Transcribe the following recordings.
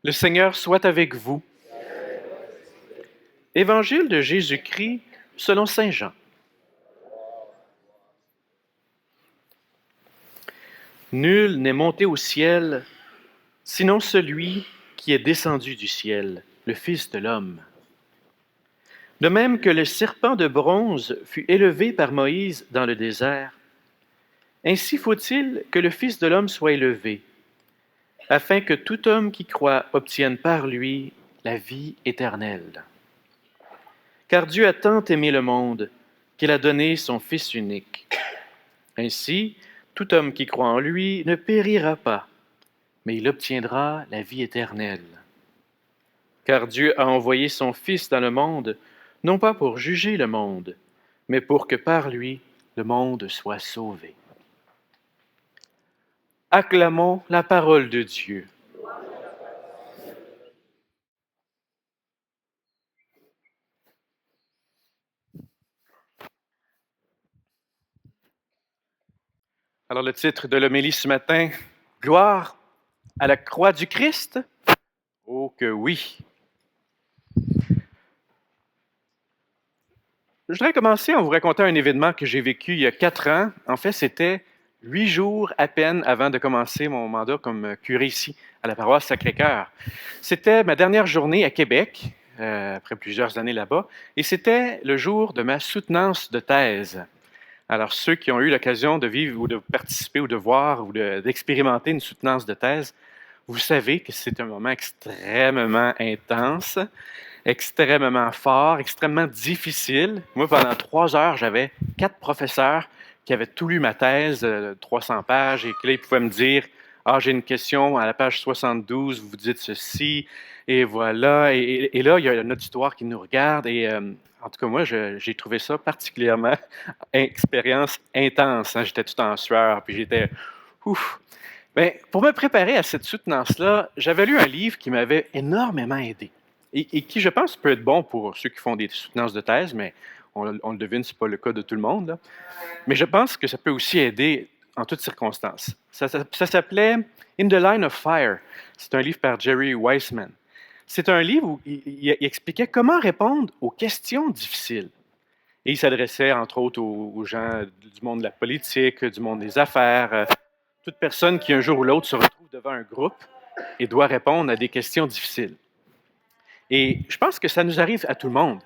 Le Seigneur soit avec vous. Évangile de Jésus-Christ selon Saint Jean. Nul n'est monté au ciel, sinon celui qui est descendu du ciel, le Fils de l'homme. De même que le serpent de bronze fut élevé par Moïse dans le désert, ainsi faut-il que le Fils de l'homme soit élevé, afin que tout homme qui croit obtienne par lui la vie éternelle. Car Dieu a tant aimé le monde qu'il a donné son Fils unique. Ainsi, tout homme qui croit en lui ne périra pas, mais il obtiendra la vie éternelle. Car Dieu a envoyé son Fils dans le monde, non pas pour juger le monde, mais pour que par lui le monde soit sauvé. Acclamons la parole de Dieu. Alors le titre de l'homélie ce matin, Gloire à la croix du Christ? Oh que oui! Je voudrais commencer en vous racontant un événement que j'ai vécu il y a 4 ans. En fait, c'était 8 jours à peine avant de commencer mon mandat comme curé ici, à la paroisse Sacré-Cœur. C'était ma dernière journée à Québec, après plusieurs années là-bas, et c'était le jour de ma soutenance de thèse. Alors, ceux qui ont eu l'occasion de vivre ou de participer ou de voir ou d'expérimenter une soutenance de thèse, vous savez que c'est un moment extrêmement intense, extrêmement fort, extrêmement difficile. Moi, pendant 3 heures, j'avais 4 professeurs qui avaient tout lu ma thèse, 300 pages, et que là, ils pouvaient me dire « Ah, j'ai une question à la page 72, vous dites ceci, et voilà. » Et là, il y a un auditoire qui nous regarde, et en tout cas, moi, j'ai trouvé ça particulièrement expérience intense. Hein. J'étais tout en sueur, puis j'étais ouf. Bien, pour me préparer à cette soutenance-là, j'avais lu un livre qui m'avait énormément aidé et qui, je pense, peut être bon pour ceux qui font des soutenances de thèse, mais on le devine, ce n'est pas le cas de tout le monde. Là. Mais je pense que ça peut aussi aider en toutes circonstances. Ça s'appelait In the Line of Fire. C'est un livre par Jerry Weissman. C'est un livre où il expliquait comment répondre aux questions difficiles. Et il s'adressait, entre autres, aux gens du monde de la politique, du monde des affaires, toute personne qui, un jour ou l'autre, se retrouve devant un groupe et doit répondre à des questions difficiles. Et je pense que ça nous arrive à tout le monde.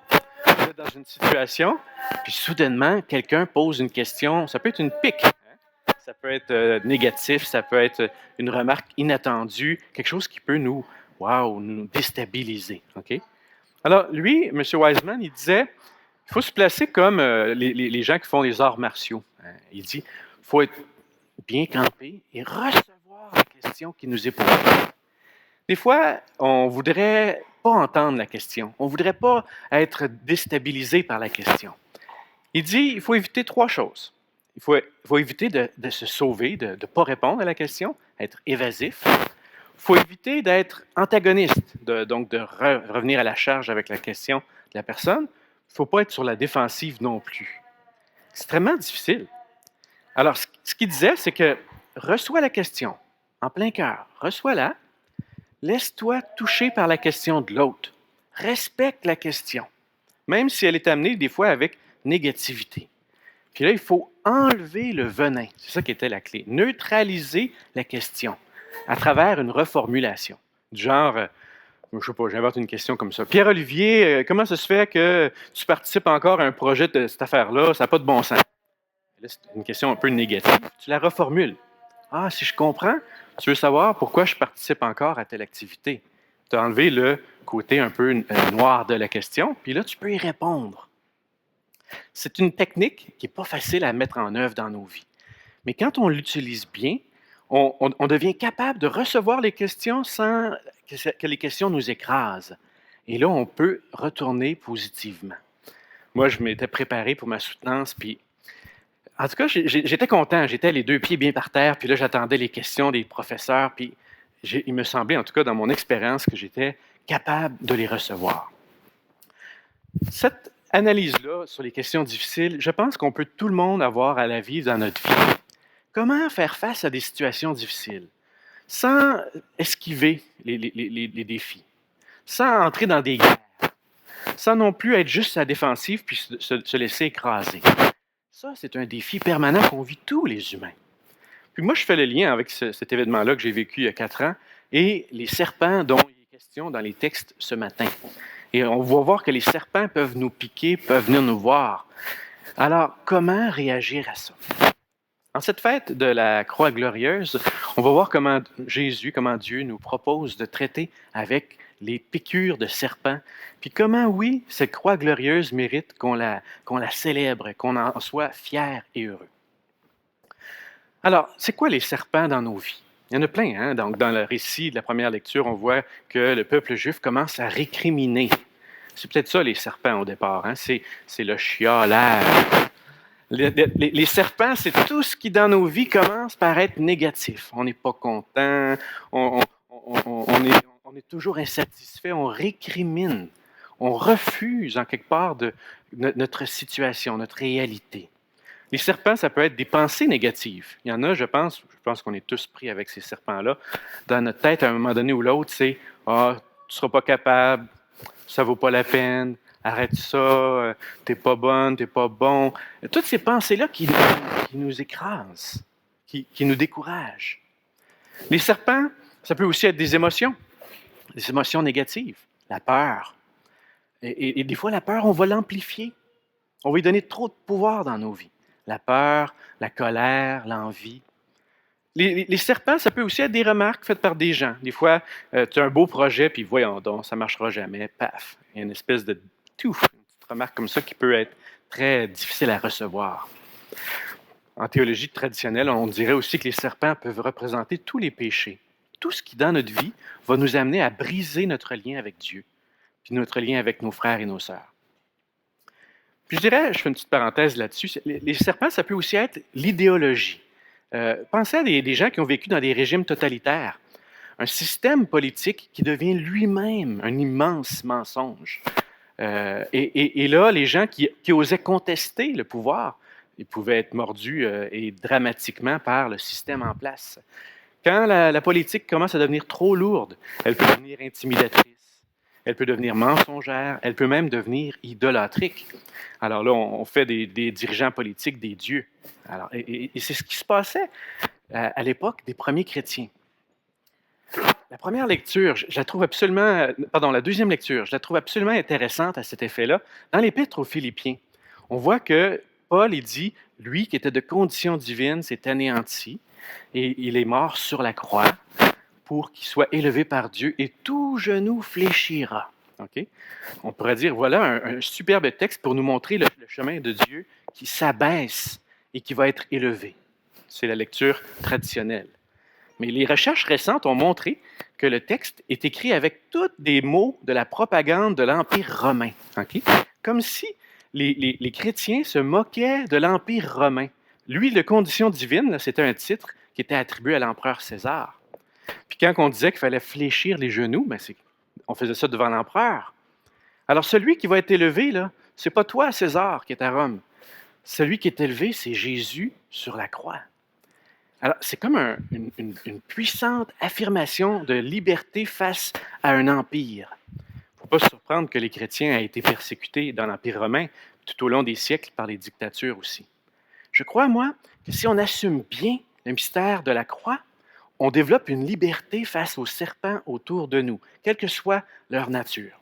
Vous êtes dans une situation, puis soudainement, quelqu'un pose une question, ça peut être une pique, hein? Ça peut être négatif, ça peut être une remarque inattendue, quelque chose qui peut nous déstabiliser. Okay? Alors, lui, M. Wiseman, il disait, il faut se placer comme les gens qui font les arts martiaux. Hein? Il dit, il faut être bien campé et recevoir la question qui nous est posée. Des fois, on ne voudrait pas entendre la question. On ne voudrait pas être déstabilisé par la question. Il dit il faut éviter 3 choses. Il faut éviter de se sauver, de ne pas répondre à la question, être évasif. Il faut éviter d'être antagoniste, donc de revenir à la charge avec la question de la personne. Il ne faut pas être sur la défensive non plus. Extrêmement difficile. Alors, ce qu'il disait, c'est que reçois la question en plein cœur, reçois-la, laisse-toi toucher par la question de l'autre, respecte la question, même si elle est amenée des fois avec négativité. Puis là, il faut enlever le venin, c'est ça qui était la clé, neutraliser la question à travers une reformulation, du genre, je ne sais pas, j'invente une question comme ça. Pierre-Olivier, comment ça se fait que tu participes encore à un projet de cette affaire-là, ça n'a pas de bon sens? Là, c'est une question un peu négative. Tu la reformules. Ah, si je comprends, tu veux savoir pourquoi je participe encore à telle activité. Tu as enlevé le côté un peu noir de la question, puis là, tu peux y répondre. C'est une technique qui n'est pas facile à mettre en œuvre dans nos vies. Mais quand on l'utilise bien, on devient capable de recevoir les questions sans que les questions nous écrasent. Et là, on peut retourner positivement. Moi, je m'étais préparé pour ma soutenance, puis en tout cas, j'étais content. J'étais les 2 pieds bien par terre, puis là, j'attendais les questions des professeurs, puis il me semblait, en tout cas, dans mon expérience, que j'étais capable de les recevoir. Cette analyse-là sur les questions difficiles, je pense qu'on peut tout le monde avoir à la vivre dans notre vie. Comment faire face à des situations difficiles? sans esquiver les défis, sans entrer dans des guerres, sans non plus être juste à la défensive puis se laisser écraser. Ça, c'est un défi permanent qu'on vit tous les humains. Puis moi, je fais le lien avec cet événement-là que j'ai vécu il y a 4 ans et les serpents dont il est question dans les textes ce matin. Et on va voir que les serpents peuvent nous piquer, peuvent venir nous voir. Alors, comment réagir à ça? En cette fête de la croix glorieuse, on va voir comment Jésus, comment Dieu nous propose de traiter avec les piqûres de serpents, puis comment, oui, cette croix glorieuse mérite qu'on la célèbre, qu'on en soit fier et heureux. Alors, c'est quoi les serpents dans nos vies? Il y en a plein, hein? Donc, dans le récit de la première lecture, on voit que le peuple juif commence à récriminer. C'est peut-être ça, les serpents, au départ, hein? C'est le chiolage. Les serpents, c'est tout ce qui, dans nos vies, commence par être négatif. On n'est pas content, on est toujours insatisfait, on récrimine, on refuse, en quelque part, de notre situation, notre réalité. Les serpents, ça peut être des pensées négatives. Il y en a, je pense qu'on est tous pris avec ces serpents-là. Dans notre tête, à un moment donné ou l'autre, c'est « Ah, tu ne seras pas capable, ça ne vaut pas la peine, arrête ça, t'es pas bonne, t'es pas bon. » Toutes ces pensées-là qui nous écrasent, qui nous découragent. Les serpents, ça peut aussi être des émotions négatives, la peur. Et des fois, la peur, on va l'amplifier. On va lui donner trop de pouvoir dans nos vies. La peur, la colère, l'envie. Les serpents, ça peut aussi être des remarques faites par des gens. Des fois, tu as un beau projet, puis voyons donc, ça ne marchera jamais. Paf! Il y a une espèce de une petite remarque comme ça qui peut être très difficile à recevoir. En théologie traditionnelle, on dirait aussi que les serpents peuvent représenter tous les péchés. Tout ce qui, dans notre vie, va nous amener à briser notre lien avec Dieu, puis notre lien avec nos frères et nos sœurs. Puis je dirais, je fais une petite parenthèse là-dessus, les serpents, ça peut aussi être l'idéologie. Pensez à des gens qui ont vécu dans des régimes totalitaires. Un système politique qui devient lui-même un immense mensonge. Et là, les gens qui osaient contester le pouvoir, ils pouvaient être mordus et dramatiquement par le système en place. Quand la politique commence à devenir trop lourde, elle peut devenir intimidatrice, elle peut devenir mensongère, elle peut même devenir idolâtrique. Alors là, on fait des dirigeants politiques des dieux. Alors, et c'est ce qui se passait à l'époque des premiers chrétiens. La première lecture, je la trouve absolument, pardon, la deuxième lecture, je la trouve absolument intéressante à cet effet-là. Dans l'Épître aux Philippiens, on voit que Paul, il dit, lui qui était de condition divine, s'est anéanti et il est mort sur la croix pour qu'il soit élevé par Dieu et tout genou fléchira. Okay? On pourrait dire, voilà un superbe texte pour nous montrer le chemin de Dieu qui s'abaisse et qui va être élevé. C'est la lecture traditionnelle. Mais les recherches récentes ont montré que le texte est écrit avec tous des mots de la propagande de l'Empire romain. Okay? Comme si les chrétiens se moquaient de l'Empire romain. Lui, de condition divine, c'était un titre qui était attribué à l'empereur César. Puis quand on disait qu'il fallait fléchir les genoux, ben on faisait ça devant l'empereur. Alors celui qui va être élevé, là, c'est pas toi, César, qui est à Rome. Celui qui est élevé, c'est Jésus sur la croix. Alors, c'est comme une puissante affirmation de liberté face à un empire. Il ne faut pas se surprendre que les chrétiens aient été persécutés dans l'Empire romain tout au long des siècles par les dictatures aussi. Je crois, moi, que si on assume bien le mystère de la croix, on développe une liberté face aux serpents autour de nous, quelle que soit leur nature.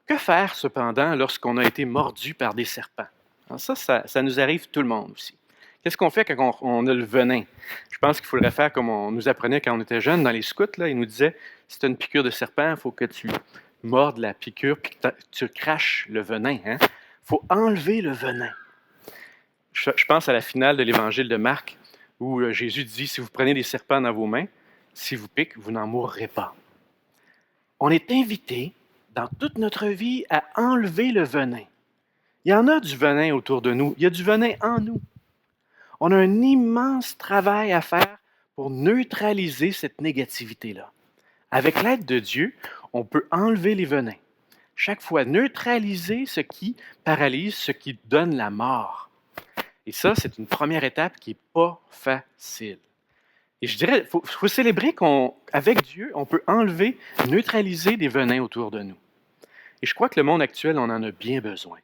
Que faire, cependant, lorsqu'on a été mordu par des serpents? Alors ça nous arrive tout le monde aussi. Qu'est-ce qu'on fait quand on a le venin? Je pense qu'il faudrait faire comme on nous apprenait quand on était jeune dans les scouts. Là, ils nous disaient, si tu as une piqûre de serpent, il faut que tu mordes la piqûre et que tu craches le venin. Il faut enlever le venin. Je pense à la finale de l'Évangile de Marc, où Jésus dit, si vous prenez des serpents dans vos mains, si vous piquent, vous n'en mourrez pas. On est invité, dans toute notre vie, à enlever le venin. Il y en a du venin autour de nous. Il y a du venin en nous. On a un immense travail à faire pour neutraliser cette négativité-là. Avec l'aide de Dieu, on peut enlever les venins. Chaque fois, neutraliser ce qui paralyse, ce qui donne la mort. Et ça, c'est une première étape qui n'est pas facile. Et je dirais, il faut célébrer qu'avec Dieu, on peut enlever, neutraliser des venins autour de nous. Et je crois que le monde actuel, on en a bien besoin.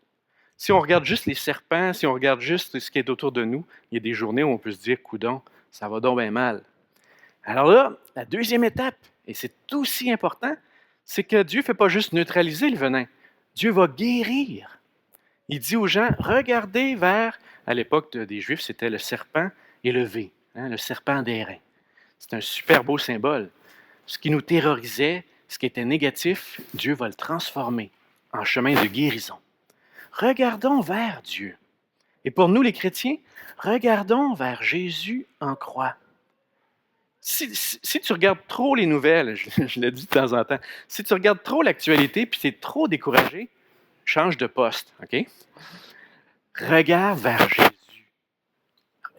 Si on regarde juste les serpents, si on regarde juste ce qui est autour de nous, il y a des journées où on peut se dire, coudon, ça va donc bien mal. Alors là, la deuxième étape, et c'est aussi important, c'est que Dieu ne fait pas juste neutraliser le venin, Dieu va guérir. Il dit aux gens, regardez vers, à l'époque des Juifs, c'était le serpent élevé, le serpent d'airain. C'est un super beau symbole. Ce qui nous terrorisait, ce qui était négatif, Dieu va le transformer en chemin de guérison. Regardons vers Dieu. Et pour nous, les chrétiens, regardons vers Jésus en croix. Si tu regardes trop les nouvelles, je le dis de temps en temps, si tu regardes trop l'actualité puis tu es trop découragé, change de poste, OK? Regarde vers Jésus.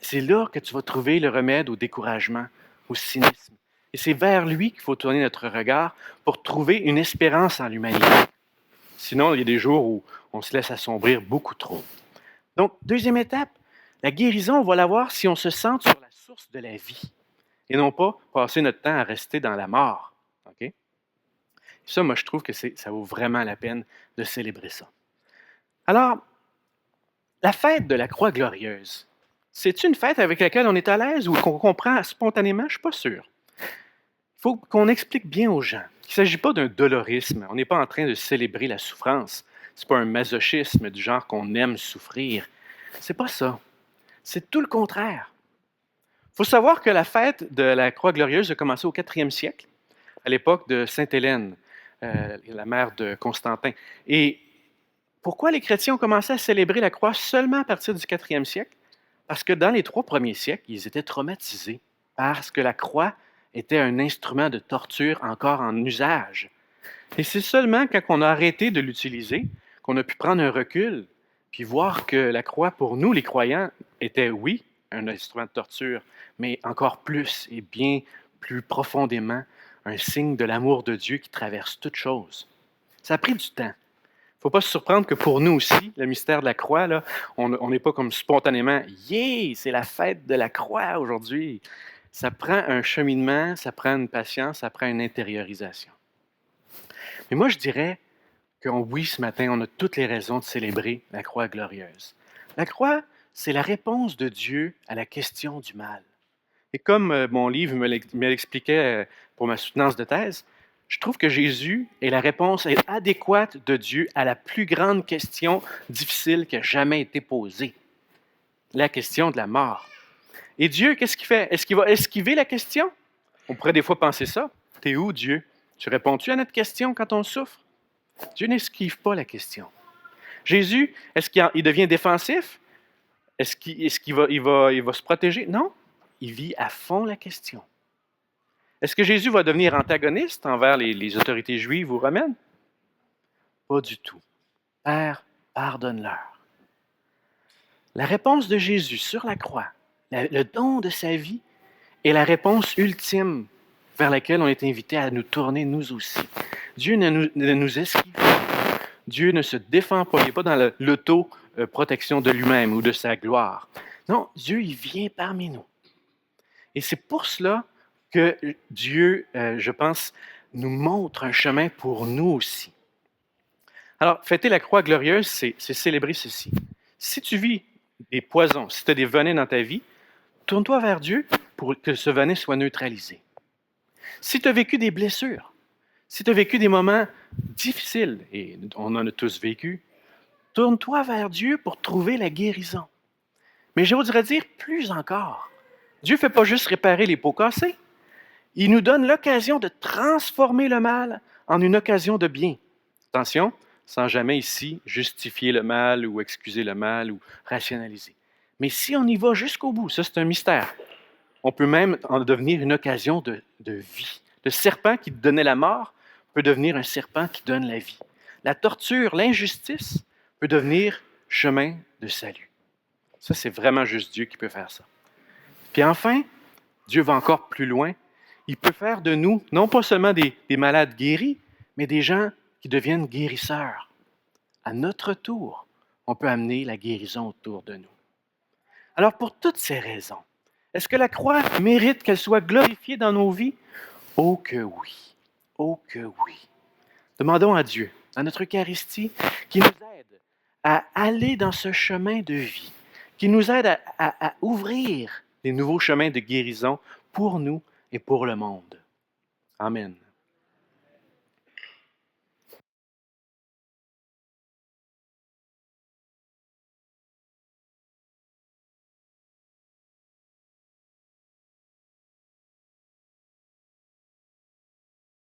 C'est là que tu vas trouver le remède au découragement, au cynisme. Et c'est vers lui qu'il faut tourner notre regard pour trouver une espérance en l'humanité. Sinon, il y a des jours où on se laisse assombrir beaucoup trop. Donc, deuxième étape, la guérison, on va la voir si on se centre sur la source de la vie et non pas passer notre temps à rester dans la mort. OK? Ça, moi, je trouve que ça vaut vraiment la peine de célébrer ça. Alors, la fête de la Croix glorieuse, c'est une fête avec laquelle on est à l'aise ou qu'on comprend spontanément? Je ne suis pas sûr. Il faut qu'on explique bien aux gens qu'il ne s'agit pas d'un dolorisme. On n'est pas en train de célébrer la souffrance. Ce n'est pas un masochisme du genre qu'on aime souffrir. C'est pas ça. C'est tout le contraire. Il faut savoir que la fête de la Croix glorieuse a commencé au 4e siècle, à l'époque de Sainte Hélène, la mère de Constantin. Et pourquoi les chrétiens ont commencé à célébrer la croix seulement à partir du 4e siècle? Parce que dans les 3 premiers siècles, ils étaient traumatisés parce que la croix était un instrument de torture encore en usage. Et c'est seulement quand on a arrêté de l'utiliser qu'on a pu prendre un recul puis voir que la croix, pour nous, les croyants, était, oui, un instrument de torture, mais encore plus et bien plus profondément un signe de l'amour de Dieu qui traverse toute chose. Ça a pris du temps. Il ne faut pas se surprendre que pour nous aussi, le mystère de la croix, là, on n'est pas comme spontanément, yeah, c'est la fête de la croix aujourd'hui. Ça prend un cheminement, ça prend une patience, ça prend une intériorisation. Mais moi, je dirais que oui, ce matin, on a toutes les raisons de célébrer la croix glorieuse. La croix, c'est la réponse de Dieu à la question du mal. Et comme mon livre me l'expliquait pour ma soutenance de thèse, je trouve que Jésus est la réponse adéquate de Dieu à la plus grande question difficile qui a jamais été posée, la question de la mort. Et Dieu, qu'est-ce qu'il fait? Est-ce qu'il va esquiver la question? On pourrait des fois penser ça. T'es où, Dieu? Tu réponds-tu à notre question quand on souffre? Dieu n'esquive pas la question. Jésus, est-ce qu'il devient défensif? Est-ce qu'il va se protéger? Non, il vit à fond la question. Est-ce que Jésus va devenir antagoniste envers les autorités juives ou romaines? Pas du tout. Père, pardonne-leur. La réponse de Jésus sur la croix, le don de sa vie, est la réponse ultime vers laquelle on est invité à nous tourner nous aussi. Dieu ne nous esquive pas. Dieu ne se défend pas. Il n'est pas dans l'auto-protection de lui-même ou de sa gloire. Non, Dieu, il vient parmi nous. Et c'est pour cela que Dieu, je pense, nous montre un chemin pour nous aussi. Alors, fêter la croix glorieuse, c'est célébrer ceci. Si tu vis des poisons, si tu as des venins dans ta vie, tourne-toi vers Dieu pour que ce venin soit neutralisé. Si tu as vécu des blessures, si tu as vécu des moments difficiles, et on en a tous vécu, tourne-toi vers Dieu pour trouver la guérison. Mais je voudrais dire plus encore. Dieu ne fait pas juste réparer les pots cassés. Il nous donne l'occasion de transformer le mal en une occasion de bien. Attention, sans jamais ici justifier le mal ou excuser le mal ou rationaliser. Mais si on y va jusqu'au bout, ça c'est un mystère. On peut même en devenir une occasion de vie. Le serpent qui donnait la mort peut devenir un serpent qui donne la vie. La torture, l'injustice peut devenir chemin de salut. Ça, c'est vraiment juste Dieu qui peut faire ça. Puis enfin, Dieu va encore plus loin. Il peut faire de nous, non pas seulement des malades guéris, mais des gens qui deviennent guérisseurs. À notre tour, on peut amener la guérison autour de nous. Alors, pour toutes ces raisons, Est-ce que la croix mérite qu'elle soit glorifiée dans nos vies? Oh que oui. Oh que oui. Demandons à Dieu, à notre Eucharistie, qui nous aide à aller dans ce chemin de vie, qui nous aide à ouvrir les nouveaux chemins de guérison pour nous et pour le monde. Amen.